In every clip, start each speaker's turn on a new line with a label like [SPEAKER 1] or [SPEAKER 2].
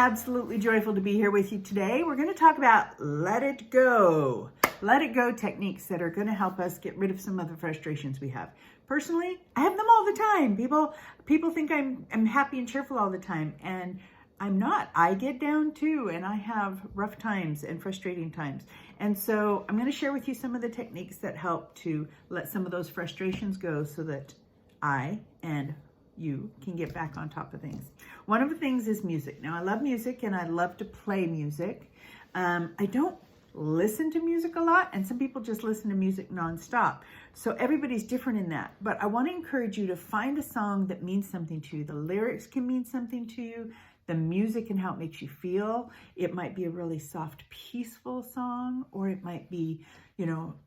[SPEAKER 1] absolutely joyful to be here with you today. We're going to talk about let it go. Let it go techniques that are going to help us get rid of some of the frustrations we have. Personally, I have them all the time. People think I'm happy and cheerful all the time, and I'm not. I get down too, and I have rough times and frustrating times. And so I'm going to share with you some of the techniques that help to let some of those frustrations go so that I and you can get back on top of things. One of the things is music. Now, I love music and I love to play music. I don't listen to music a lot, and some people just listen to music nonstop. So everybody's different in that. But I want to encourage you to find a song that means something to you. The lyrics can mean something to you. The music and how it makes you feel. It might be a really soft, peaceful song, or it might be,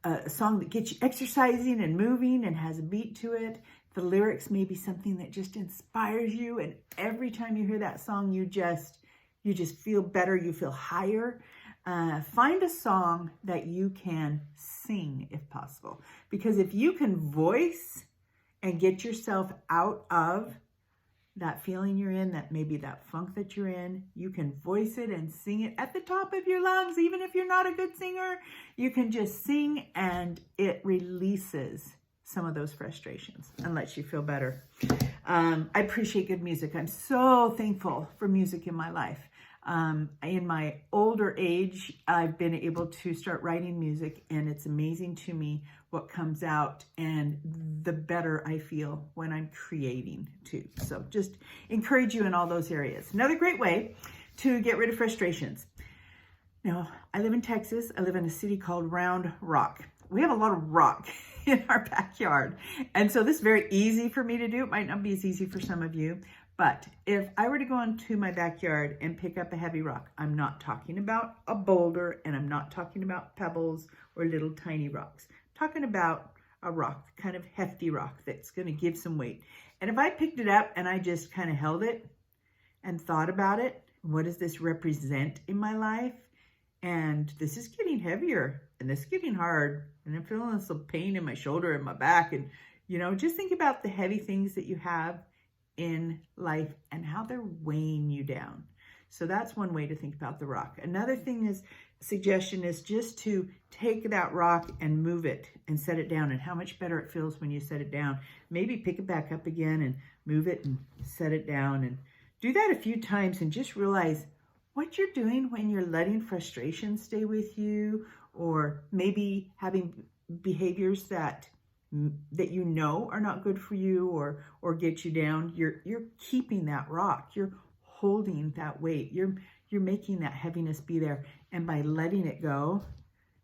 [SPEAKER 1] a song that gets you exercising and moving and has a beat to it. The lyrics may be something that just inspires you, and every time you hear that song, you just feel better, you feel higher. Find a song that you can sing if possible, because if you can voice and get yourself out of that feeling you're in, that maybe that funk that you're in, you can voice it and sing it at the top of your lungs. Even if you're not a good singer, you can just sing and it releases some of those frustrations and lets you feel better. I appreciate good music. I'm so thankful for music in my life. In my older age, I've been able to start writing music, and it's amazing to me what comes out and the better I feel when I'm creating too. So just encourage you in all those areas. Another great way to get rid of frustrations. Now, I live in Texas. I live in a city called Round Rock. We have a lot of rock in our backyard. And so this is very easy for me to do. It might not be as easy for some of you. But if I were to go into my backyard and pick up a heavy rock, I'm not talking about a boulder, and I'm not talking about pebbles or little tiny rocks. I'm talking about a rock, kind of hefty rock that's going to give some weight. And if I picked it up and I just kind of held it and thought about it, what does this represent in my life? And this is getting heavier, and this is getting hard, and I'm feeling this little pain in my shoulder and my back. And, just think about the heavy things that you have in life and how they're weighing you down. So that's one way to think about the rock. Another suggestion is just to take that rock and move it and set it down, and how much better it feels when you set it down. Maybe pick it back up again and move it and set it down, and do that a few times and just realize what you're doing when you're letting frustration stay with you, or maybe having behaviors that are not good for you or get you down. You're keeping that rock. You're holding that weight. You're making that heaviness be there. And by letting it go,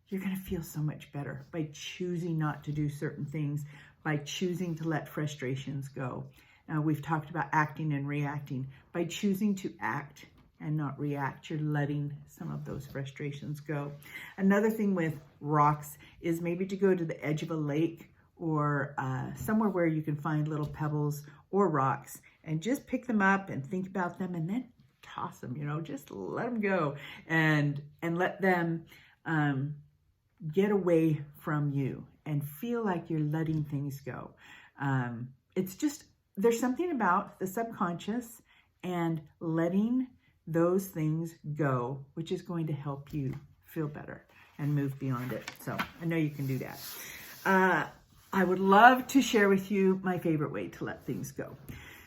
[SPEAKER 1] you're going to feel so much better by choosing not to do certain things, by choosing to let frustrations go. We've talked about acting and reacting. By choosing to act and not react, you're letting some of those frustrations go. Another thing with rocks is maybe to go to the edge of a lake or somewhere where you can find little pebbles or rocks, and just pick them up and think about them, and then toss them, just let them go and let them get away from you and feel like you're letting things go. There's something about the subconscious and letting those things go, which is going to help you feel better and move beyond it. So I know you can do that. I would love to share with you my favorite way to let things go.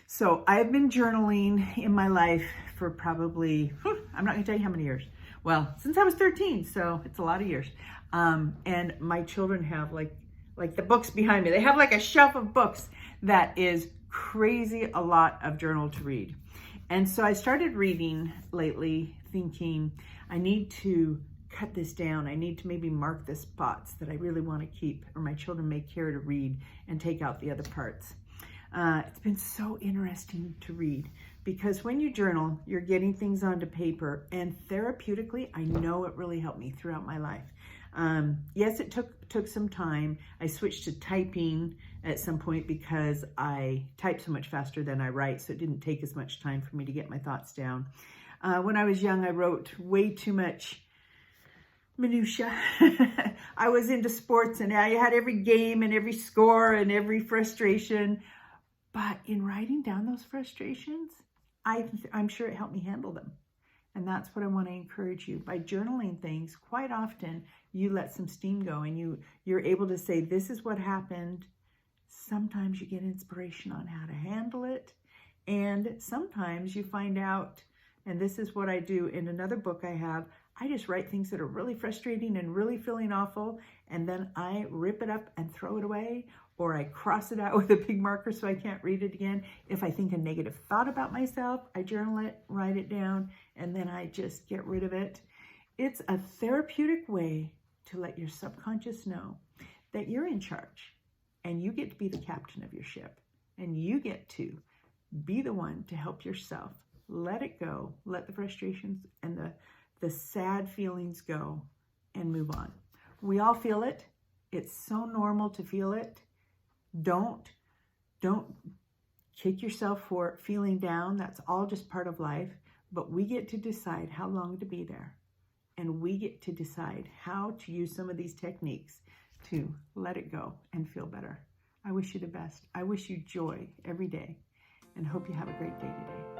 [SPEAKER 1] So I've been journaling in my life for probably, I'm not gonna tell you how many years. Well, since I was 13, so it's a lot of years. And my children have like the books behind me. They have like a shelf of books that is crazy a lot of journal to read. And so I started reading lately thinking, I need to cut this down. I need to maybe mark the spots that I really want to keep, or my children may care to read, and take out the other parts. It's been so interesting to read, because when you journal, you're getting things onto paper, and therapeutically, I know it really helped me throughout my life. Yes, it took some time. I switched to typing at some point because I type so much faster than I write, so it didn't take as much time for me to get my thoughts down. When I was young, I wrote way too much minutia. I was into sports, and I had every game and every score and every frustration. But in writing down those frustrations, I'm sure it helped me handle them. And that's what I want to encourage you. By journaling things, quite often you let some steam go and you're able to say, this is what happened. Sometimes you get inspiration on how to handle it. And sometimes you find out, and this is what I do in another book I have, I just write things that are really frustrating and really feeling awful, and then I rip it up and throw it away, or I cross it out with a big marker so I can't read it again. If I think a negative thought about myself, I journal it, write it down, and then I just get rid of it. It's a therapeutic way to let your subconscious know that you're in charge and you get to be the captain of your ship, and you get to be the one to help yourself let it go, let the frustrations and the sad feelings go, and move on. We all feel it. It's so normal to feel it. Don't kick yourself for feeling down. That's all just part of life. But we get to decide how long to be there. And we get to decide how to use some of these techniques to let it go and feel better. I wish you the best. I wish you joy every day, and hope you have a great day today.